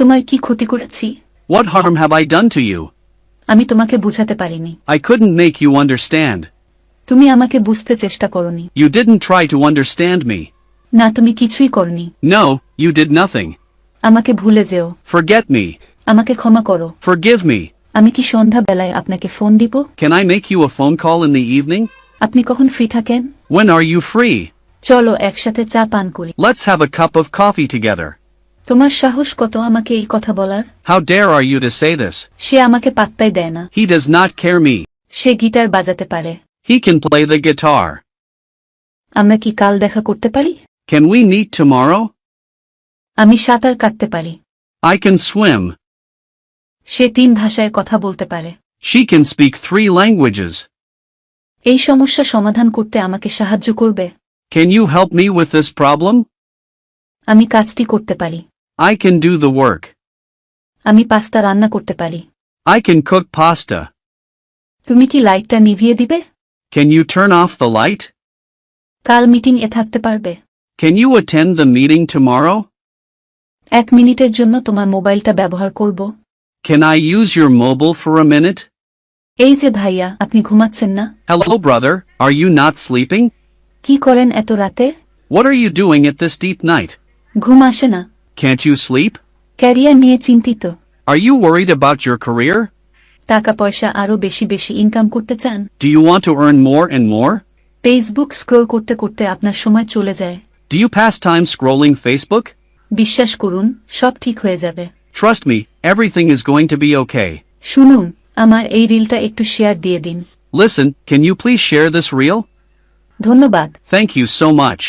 তোমার কি ক্ষতি করেছি? What harm have I done to you? আমি তোমাকে বুঝাতে পারিনি। I couldn't make you understand. তুমি আমাকে বুঝতে চেষ্টা করনি। You didn't try to understand me. না, তুমি কিছুই করনি। No, you did nothing. আমাকে ভুলে যেও। Forget me. আমাকে ক্ষমা করো। Forgive me. আমি কি সন্ধ্যা বেলায় আপনাকে ফোন দিব? Can I make you a phone call in the evening? আপনি কখন ফ্রি থাকেন? When are you free? চলো একসাথে চা পান করি। Let's have a cup of coffee together. তোমার সাহস কত আমাকে এই কথা বলার? How dare are you to say this? সে আমাকে পাত্তাই দেয় না। He does not care me. Say guitar বাজাতে পারে। He can play the guitar. আমরা কি কাল দেখা করতে পারি? Can we meet tomorrow? আমি সাঁতার কাটতে পারি। I can swim. সে 3 ভাষায় কথা বলতে পারে। She can speak 3 languages. এই সমস্যা সমাধান করতে আমাকে সাহায্য করবে? Can you help me with this problem? আমি কাজটি করতে পারি। I can do the work. আমি পাস্তা রান্না করতে পারি। I can cook pasta. তুমি কি লাইটটা নিভিয়ে দিবে? Can you turn off the light? কাল মিটিং এ থাকতে পারবে? Can you attend the meeting tomorrow? 1 মিনিটের জন্য তোমার মোবাইলটা ব্যবহার করব। Can I use your mobile for a minute? এই যে ভাইয়া, আপনি ঘুমাচ্ছেন না? Hello brother, are you not sleeping? কি করেন এত রাতে? What are you doing at this deep night? ঘুম আসে না। Can't you sleep? ক্যারিয়ার নিয়ে চিন্তিত। Are you worried about your career? টাকা পয়সা আরো বেশি বেশি ইনকাম করতে চান? Do you want to earn more and more? Facebook scroll করতে করতে আপনার সময় চলে যায়। Do you pass time scrolling Facebook? বিশ্বাস করুন, সব ঠিক হয়ে যাবে। Trust me, everything is going to be okay. শুনুন, আমার এই রিলটা একটু শেয়ার দিয়ে দিন। Listen, can you please share this reel? ধন্যবাদ। Thank you so much.